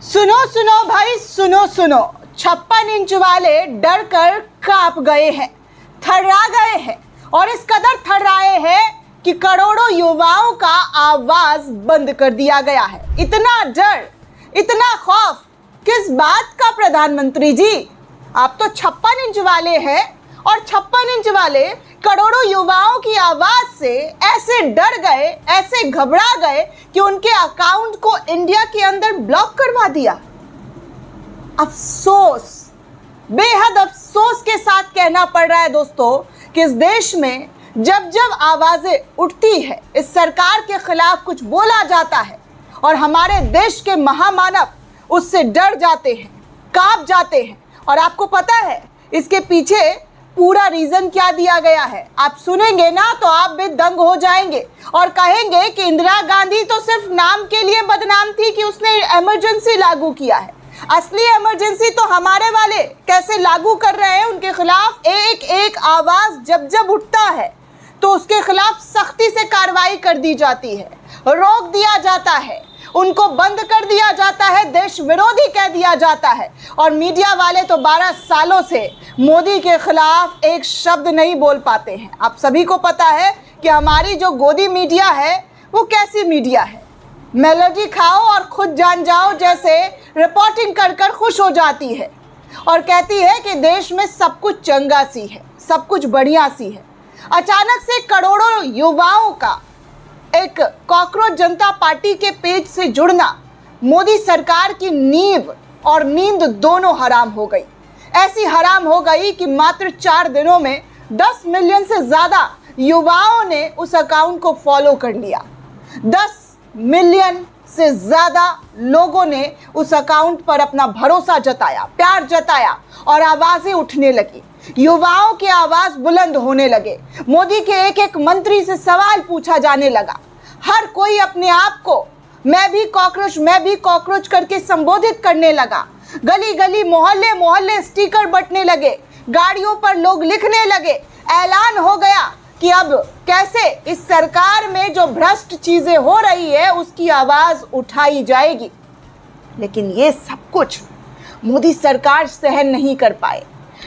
सुनो सुनो भाई सुनो सुनो, 56 इंच वाले डर कर कांप गए हैं, थर्रा गए हैं और इस कदर थर्राए हैं कि करोड़ों युवाओं का आवाज बंद कर दिया गया है। इतना डर, इतना खौफ किस बात का प्रधानमंत्री जी? आप तो 56 इंच वाले हैं और 56 इंच वाले करोड़ों युवाओं की आवाज से ऐसे डर गए, ऐसे घबरा गए कि उनके अकाउंट को इंडिया के अंदर ब्लॉक करवा दिया। अफसोस, बेहद अफसोस के साथ कहना पड़ रहा है दोस्तों कि इस देश में जब जब आवाजें उठती है, इस सरकार के खिलाफ कुछ बोला जाता है और हमारे देश के महामानव उससे डर जाते हैं, कांप जाते हैं। और आपको पता है इसके पीछे पूरा रीजन क्या दिया गया है? आप सुनेंगे ना तो आप भी दंग हो जाएंगे और कहेंगे कि इंदिरा गांधी तो सिर्फ नाम के लिए बदनाम थी कि उसने इमरजेंसी लागू किया है। असली इमरजेंसी तो हमारे वाले कैसे लागू कर रहे हैं, उनके खिलाफ एक एक आवाज जब जब उठता है तो उसके खिलाफ सख्ती से कार्रवाई कर दी जाती है, रोक दिया जाता है, उनको बंद कर दिया जाता है, देश विरोधी कह दिया जाता है। और मीडिया वाले तो 12 सालों से मोदी के खिलाफ एक शब्द नहीं बोल पाते हैं। आप सभी को पता है कि हमारी जो गोदी मीडिया है वो कैसी मीडिया है, मेलोडी खाओ और खुद जान जाओ जैसे रिपोर्टिंग कर कर खुश हो जाती है और कहती है कि देश में सब कुछ चंगा सी है, सब कुछ बढ़िया सी है। अचानक से करोड़ों युवाओं का एक कॉकरोच जनता पार्टी के पेज से जुड़ना मोदी सरकार की नींव और नींद दोनों हराम हो गई। ऐसी हराम हो गई कि मात्र 4 दिनों में 10 मिलियन से ज़्यादा युवाओं ने उस अकाउंट को फॉलो कर लिया। 10 मिलियन से ज़्यादा लोगों ने उस अकाउंट पर अपना भरोसा जताया, प्यार जताया और आवाज़ें उठने लगी। युवाओं की आवाज़ बुलंद होने लगे। मोदी के एक एक मंत्री से सवाल पूछा जाने लगा। हर कोई अपने आप को मैं भी कॉकरोच करके संबोधित करने लगा। गली गली, मोहल्ले मोहल्ले स्टिकर बंटने लगे, गाड़ियों पर लोग लिखने लगे। ऐलान हो गया कि अब कैसे इस सरकार में जो भ्रष्ट चीज़ें हो रही है उसकी आवाज़ उठाई जाएगी। लेकिन ये सब कुछ मोदी सरकार सहन नहीं कर पाए।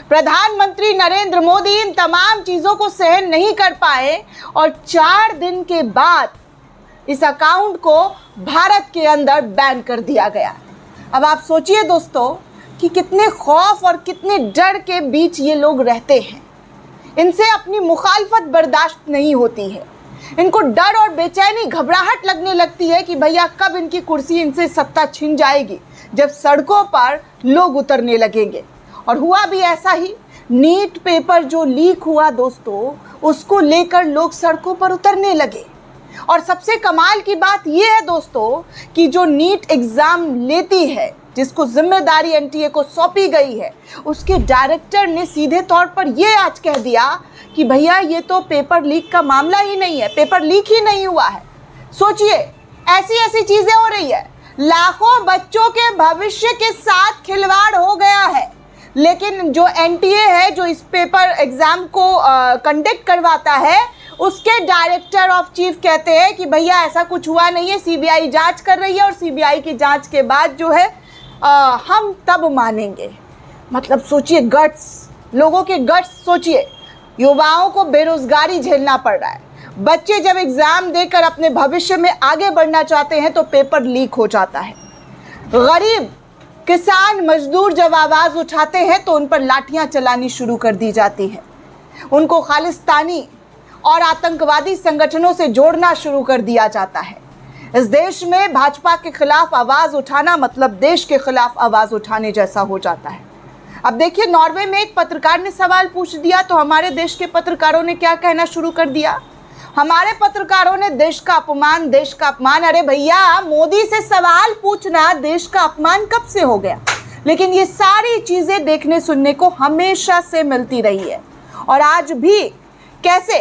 प्रधानमंत्री नरेंद्र मोदी इन तमाम चीज़ों को सहन नहीं कर पाए और 4 दिन के बाद इस अकाउंट को भारत के अंदर बैन कर दिया गया। अब आप सोचिए दोस्तों कि कितने खौफ और कितने डर के बीच ये लोग रहते हैं। इनसे अपनी मुखालफत बर्दाश्त नहीं होती है। इनको डर और बेचैनी, घबराहट लगने लगती है कि भैया कब इनकी कुर्सी इनसे सत्ता छिन जाएगी, जब सड़कों पर लोग उतरने लगेंगे। और हुआ भी ऐसा ही। नीट पेपर जो लीक हुआ दोस्तों, उसको लेकर लोग सड़कों पर उतरने लगे। और सबसे कमाल की बात यह है दोस्तों कि जो नीट एग्ज़ाम लेती है, जिसको जिम्मेदारी एनटीए को सौंपी गई है, उसके डायरेक्टर ने सीधे तौर पर यह आज कह दिया कि भैया ये तो पेपर लीक का मामला ही नहीं है, पेपर लीक ही नहीं हुआ है। सोचिए, ऐसी ऐसी चीज़ें हो रही है। लाखों बच्चों के भविष्य के साथ खिलवाड़ हो गया है। लेकिन जो एनटीए है, जो इस पेपर एग्ज़ाम को कंडक्ट करवाता है, उसके डायरेक्टर ऑफ चीफ कहते हैं कि भैया ऐसा कुछ हुआ नहीं है, सीबीआई जांच कर रही है और सीबीआई की जांच के बाद जो है हम तब मानेंगे। मतलब सोचिए, गट्स, लोगों के गट्स सोचिए। युवाओं को बेरोजगारी झेलना पड़ रहा है। बच्चे जब एग्ज़ाम देकर अपने भविष्य में आगे बढ़ना चाहते हैं तो पेपर लीक हो जाता है। गरीब किसान मजदूर जब आवाज़ उठाते हैं तो उन पर लाठियां चलानी शुरू कर दी जाती है। उनको खालिस्तानी और आतंकवादी संगठनों से जोड़ना शुरू कर दिया जाता है। इस देश में भाजपा के खिलाफ आवाज़ उठाना मतलब देश के खिलाफ आवाज़ उठाने जैसा हो जाता है। अब देखिए, नॉर्वे में एक पत्रकार ने सवाल पूछ दिया तो हमारे देश के पत्रकारों ने क्या कहना शुरू कर दिया। हमारे पत्रकारों ने देश का अपमान, देश का अपमान। अरे भैया, मोदी से सवाल पूछना देश का अपमान कब से हो गया? लेकिन ये सारी चीज़ें देखने सुनने को हमेशा से मिलती रही है। और आज भी कैसे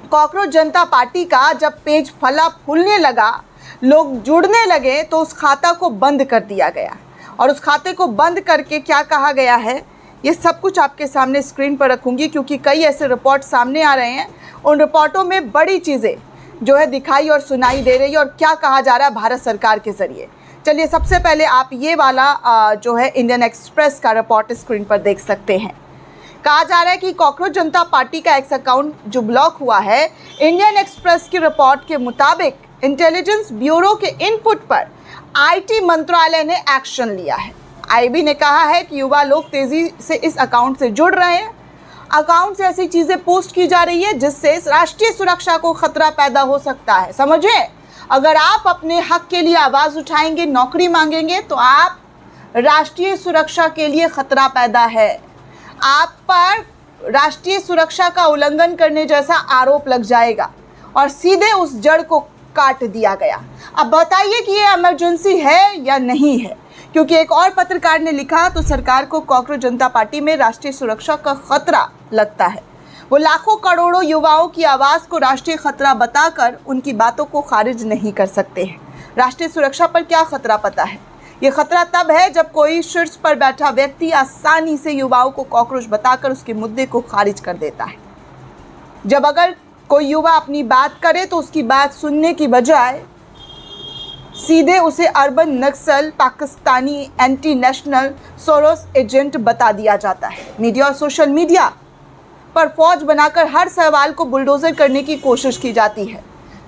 कॉकरोच जनता पार्टी का जब पेज फला फूलने लगा, लोग जुड़ने लगे, तो उस खाता को बंद कर दिया गया। और उस खाते को बंद करके क्या कहा गया है, ये सब कुछ आपके सामने स्क्रीन पर रखूँगी, क्योंकि कई ऐसे रिपोर्ट सामने आ रहे हैं। उन रिपोर्टों में बड़ी चीज़ें जो है दिखाई और सुनाई दे रही है और क्या कहा जा रहा है भारत सरकार के ज़रिए। चलिए सबसे पहले आप ये वाला जो है इंडियन एक्सप्रेस का रिपोर्ट स्क्रीन पर देख सकते हैं। कहा जा रहा है कि कॉकरोच जनता पार्टी का एक्स अकाउंट जो ब्लॉक हुआ है, इंडियन एक्सप्रेस की रिपोर्ट के मुताबिक इंटेलिजेंस ब्यूरो के इनपुट पर आईटी मंत्रालय ने एक्शन लिया है। आईबी ने कहा है कि युवा लोग तेजी से इस अकाउंट से जुड़ रहे हैं। अकाउंट से ऐसी चीजें पोस्ट की जा रही है जिससे राष्ट्रीय सुरक्षा को खतरा पैदा हो सकता है। समझे, अगर आप अपने हक के लिए आवाज उठाएंगे, नौकरी मांगेंगे, तो आप राष्ट्रीय सुरक्षा के लिए खतरा पैदा है। आप पर राष्ट्रीय सुरक्षा का उल्लंघन करने जैसा आरोप लग जाएगा और सीधे उस जड़ को काट दिया गया। अब बताइए कि ये इमरजेंसी है या नहीं है, क्योंकि एक और पत्रकार ने लिखा तो सरकार को कॉकरोच जनता पार्टी में राष्ट्रीय सुरक्षा का खतरा लगता है। वो लाखों करोड़ों युवाओं की आवाज़ को राष्ट्रीय खतरा बताकर उनकी बातों को खारिज नहीं कर सकते हैं। राष्ट्रीय सुरक्षा पर क्या खतरा पता है? ये खतरा तब है जब कोई शीर्ष पर बैठा व्यक्ति आसानी से युवाओं को कॉकरोच बताकर उसके मुद्दे को खारिज कर देता है। जब अगर कोई युवा अपनी बात करे तो उसकी बात सुनने की बजाय सीधे उसे urban Naxal, Pakistani anti national, Soros agent बता दिया जाता है। मीडिया और सोशल मीडिया पर फौज बनाकर हर सवाल को बुलडोजर करने की कोशिश की जाती है।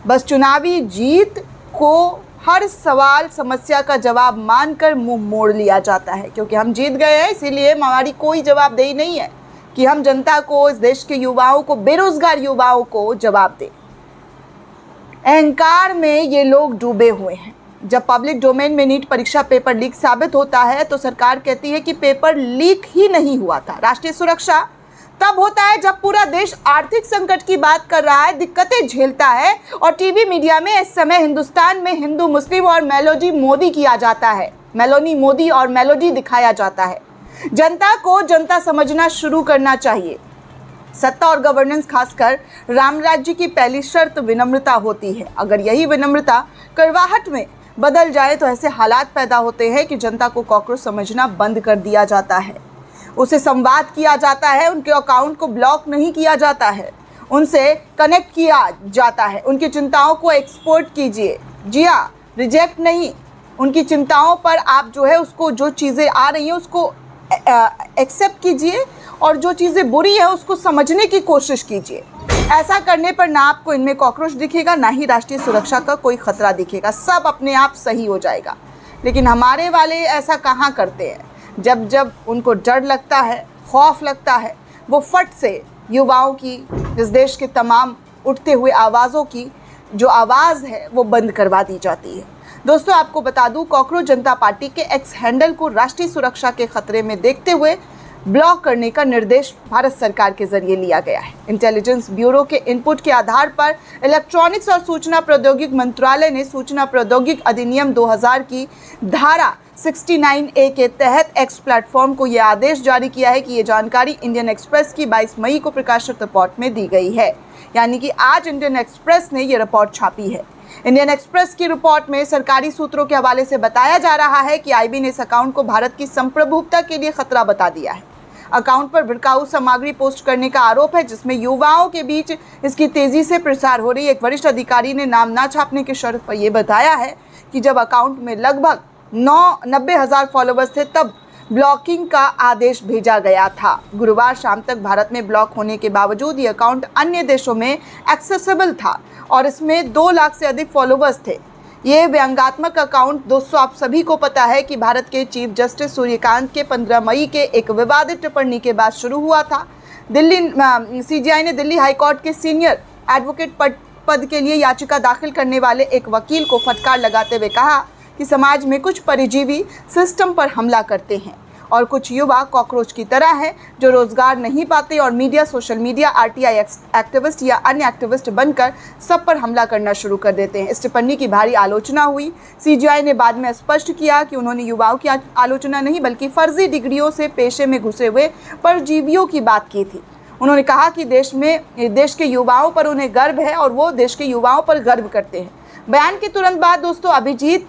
बस चुनावी जीत को हर सवाल समस्या का जवाब मानकर मुंह मोड़ लिया जाता है, क्योंकि हम जीत गए हैं इसीलिए हमारी कोई जवाबदेही नहीं है कि हम जनता को, इस देश के युवाओं को, बेरोजगार युवाओं को जवाब दें। अहंकार में ये लोग डूबे हुए हैं। जब पब्लिक डोमेन में नीट परीक्षा पेपर लीक साबित होता है तो सरकार कहती है कि पेपर लीक ही नहीं हुआ था। राष्ट्रीय सुरक्षा तब होता है जब पूरा देश आर्थिक संकट की बात कर रहा है, दिक्कतें झेलता है और टीवी मीडिया में इस समय हिंदुस्तान में हिंदू, मुस्लिम और मेलोडी मोदी किया जाता है। मेलोनी मोदी और मेलोडी दिखाया जाता है। जनता को जनता समझना शुरू करना चाहिए। सत्ता और गवर्नेंस, खासकर राम राज्य की पहली शर्त विनम्रता होती है। अगर यही विनम्रता करवाहट में बदल जाए तो ऐसे हालात पैदा होते हैं कि जनता को कॉकरोच समझना बंद कर दिया जाता है, उसे संवाद किया जाता है, उनके अकाउंट को ब्लॉक नहीं किया जाता है, उनसे कनेक्ट किया जाता है। उनकी चिंताओं को एक्सपोर्ट कीजिए, जी हाँ, रिजेक्ट नहीं। उनकी चिंताओं पर आप जो है उसको, जो चीज़ें आ रही हैं उसको एक्सेप्ट कीजिए और जो चीज़ें बुरी है उसको समझने की कोशिश कीजिए। ऐसा करने पर ना आपको इनमें कॉकरोच दिखेगा, ना ही राष्ट्रीय सुरक्षा का कोई खतरा दिखेगा। सब अपने आप सही हो जाएगा। लेकिन हमारे वाले ऐसा कहाँ करते हैं। जब जब उनको डर लगता है, खौफ लगता है, वो फट से युवाओं की, इस देश के तमाम उठते हुए आवाज़ों की जो आवाज़ है वो बंद करवा दी जाती है। दोस्तों, आपको बता दूं, कॉकरोच जनता पार्टी के एक्स हैंडल को राष्ट्रीय सुरक्षा के खतरे में देखते हुए ब्लॉक करने का निर्देश भारत सरकार के जरिए लिया गया है। इंटेलिजेंस ब्यूरो के इनपुट के आधार पर इलेक्ट्रॉनिक्स और सूचना प्रौद्योगिकी मंत्रालय ने सूचना प्रौद्योगिकी अधिनियम 2000 की धारा 69A के तहत एक्स प्लेटफॉर्म को यह आदेश जारी किया है कि ये जानकारी इंडियन एक्सप्रेस की 22 मई को प्रकाशित रिपोर्ट में दी गई है। यानी कि आज इंडियन एक्सप्रेस ने ये रिपोर्ट छापी है। इंडियन एक्सप्रेस की रिपोर्ट में सरकारी सूत्रों के हवाले से बताया जा रहा है कि आईबी ने इस अकाउंट को भारत की संप्रभुता के लिए खतरा बता दिया है। अकाउंट पर भड़काऊ सामग्री पोस्ट करने का आरोप है, जिसमें युवाओं के बीच इसकी तेजी से प्रसार हो रही है। एक वरिष्ठ अधिकारी ने नाम ना छापने की शर्त पर यह बताया है कि जब अकाउंट में लगभग 90,000 फॉलोवर्स थे तब ब्लॉकिंग का आदेश भेजा गया था। गुरुवार शाम तक भारत में ब्लॉक होने के बावजूद ये अकाउंट अन्य देशों में एक्सेसिबल था और इसमें 2 लाख से अधिक फॉलोवर्स थे। ये व्यंग्यात्मक अकाउंट दोस्तों आप सभी को पता है कि भारत के चीफ जस्टिस सूर्यकांत के 15 मई के एक विवादित टिप्पणी के बाद शुरू हुआ था। सीजीआई ने दिल्ली हाईकोर्ट के सीनियर एडवोकेट पद के लिए याचिका दाखिल करने वाले एक वकील को फटकार लगाते हुए कहा कि समाज में कुछ परिजीवी सिस्टम पर हमला करते हैं और कुछ युवा कॉकरोच की तरह हैं जो रोजगार नहीं पाते और media, social media, RTI activist या अन्य एक्टिविस्ट बनकर सब पर हमला करना शुरू कर देते हैं। इस टिप्पणी की भारी आलोचना हुई। सीजीआई ने बाद में स्पष्ट किया कि उन्होंने युवाओं की आलोचना नहीं बल्कि फर्जी डिग्रियों से पेशे में घुसे हुए परजीवियों की बात की थी। उन्होंने कहा कि देश के युवाओं पर उन्हें गर्व है और वो देश के युवाओं पर गर्व करते हैं। बयान के तुरंत बाद दोस्तों अभिजीत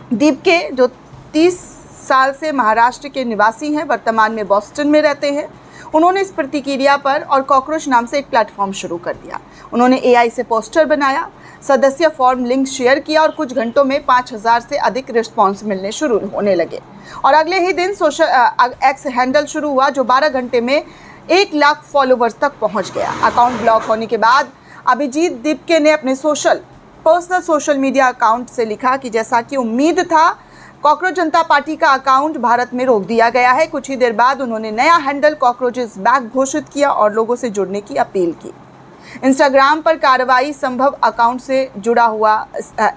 दीपके जो 30 साल से महाराष्ट्र के निवासी हैं, वर्तमान में बॉस्टन में रहते हैं, उन्होंने इस प्रतिक्रिया पर और कॉकरोच नाम से एक प्लेटफॉर्म शुरू कर दिया। उन्होंने AI से पोस्टर बनाया, सदस्य फॉर्म लिंक शेयर किया और कुछ घंटों में 5000 से अधिक रिस्पॉन्स मिलने शुरू होने लगे। और अगले ही दिन सोशल एक्स हैंडल शुरू हुआ जो 12 घंटे में 1 लाख फॉलोवर्स तक पहुंच गया। अकाउंट ब्लॉक होने के बाद अभिजीत दीपके ने अपने पर्सनल सोशल मीडिया अकाउंट से लिखा कि जैसा कि उम्मीद था, कॉकरोच जनता पार्टी का अकाउंट भारत में रोक दिया गया है। कुछ ही देर बाद उन्होंने नया हैंडल कॉकरोच इज बैक घोषित किया और लोगों से जुड़ने की अपील की। इंस्टाग्राम पर कार्रवाई संभव अकाउंट से जुड़ा हुआ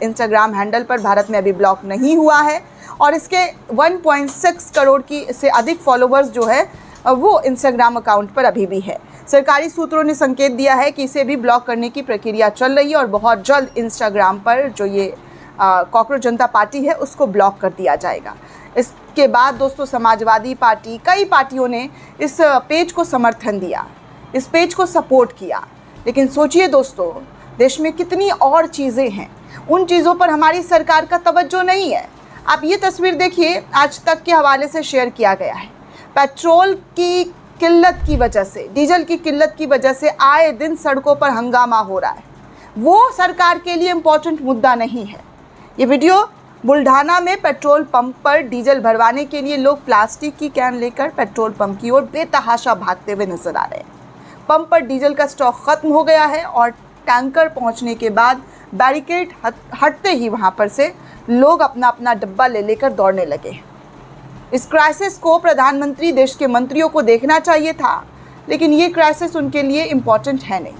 इंस्टाग्राम हैंडल पर भारत में अभी ब्लॉक नहीं हुआ है और इसके 1.6 करोड़ की से अधिक फॉलोवर्स जो है वो इंस्टाग्राम अकाउंट पर अभी भी है। सरकारी सूत्रों ने संकेत दिया है कि इसे भी ब्लॉक करने की प्रक्रिया चल रही है और बहुत जल्द इंस्टाग्राम पर जो ये कॉकरोच जनता पार्टी है उसको ब्लॉक कर दिया जाएगा। इसके बाद दोस्तों समाजवादी पार्टी, कई पार्टियों ने इस पेज को समर्थन दिया, इस पेज को सपोर्ट किया। लेकिन सोचिए दोस्तों, देश में कितनी और चीज़ें हैं, उन चीज़ों पर हमारी सरकार का तवज्जो नहीं है। आप ये तस्वीर देखिए, आज तक के हवाले से शेयर किया गया है। पेट्रोल की किल्लत की वजह से, डीजल की किल्लत की वजह से आए दिन सड़कों पर हंगामा हो रहा है। वो सरकार के लिए इम्पोर्टेंट मुद्दा नहीं है। ये वीडियो बुल्ढाना में पेट्रोल पंप पर डीजल भरवाने के लिए लोग प्लास्टिक की कैन लेकर पेट्रोल पंप की ओर बेतहाशा भागते हुए नजर आ रहे हैं। पंप पर डीजल का स्टॉक खत्म हो गया है और टैंकर पहुंचने के बाद बैरिकेड हटते ही वहां पर से लोग अपना अपना डब्बा ले लेकर दौड़ने लगे। इस क्राइसिस को प्रधानमंत्री देश के मंत्रियों को देखना चाहिए था, लेकिन ये क्राइसिस उनके लिए इम्पोर्टेंट है नहीं।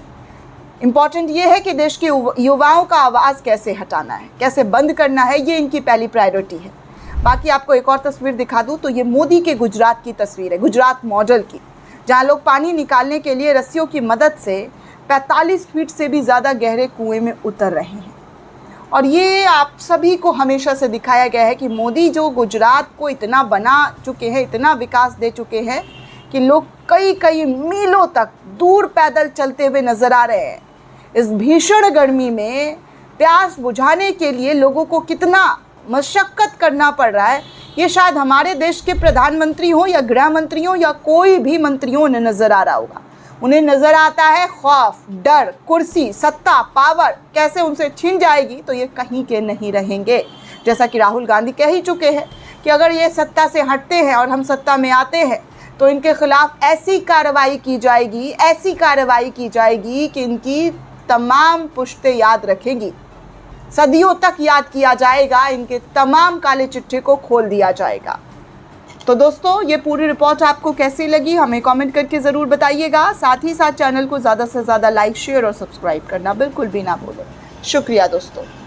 इम्पॉर्टेंट ये है कि देश के युवाओं का आवाज़ कैसे हटाना है, कैसे बंद करना है, ये इनकी पहली प्रायोरिटी है। बाकी आपको एक और तस्वीर दिखा दूँ तो ये मोदी के गुजरात की तस्वीर है, गुजरात मॉडल की, जहाँ लोग पानी निकालने के लिए रस्सियों की मदद से 45 फीट से भी ज़्यादा गहरे कुएं में उतर रहे हैं। और ये आप सभी को हमेशा से दिखाया गया है कि मोदी जो गुजरात को इतना बना चुके हैं, इतना विकास दे चुके हैं कि लोग कई कई मीलों तक दूर पैदल चलते हुए नज़र आ रहे हैं। इस भीषण गर्मी में प्यास बुझाने के लिए लोगों को कितना मशक्क़त करना पड़ रहा है, ये शायद हमारे देश के प्रधानमंत्री हो या गृह मंत्री हो या कोई भी मंत्रियों ने नज़र आ रहा होगा। उन्हें नज़र आता है खौफ, डर, कुर्सी, सत्ता, पावर कैसे उनसे छिन जाएगी, तो ये कहीं के नहीं रहेंगे। जैसा कि राहुल गांधी कह ही चुके हैं कि अगर ये सत्ता से हटते हैं और हम सत्ता में आते हैं तो इनके खिलाफ ऐसी कार्रवाई की जाएगी, ऐसी कार्रवाई की जाएगी कि इनकी तमाम पुश्तें याद रखेंगी, सदियों तक याद किया जाएगा, इनके तमाम काले चिट्ठे को खोल दिया जाएगा। तो दोस्तों, ये पूरी रिपोर्ट आपको कैसी लगी हमें कमेंट करके ज़रूर बताइएगा। साथ ही साथ चैनल को ज़्यादा से ज़्यादा लाइक, शेयर और सब्सक्राइब करना बिल्कुल भी ना भूलें। शुक्रिया दोस्तों।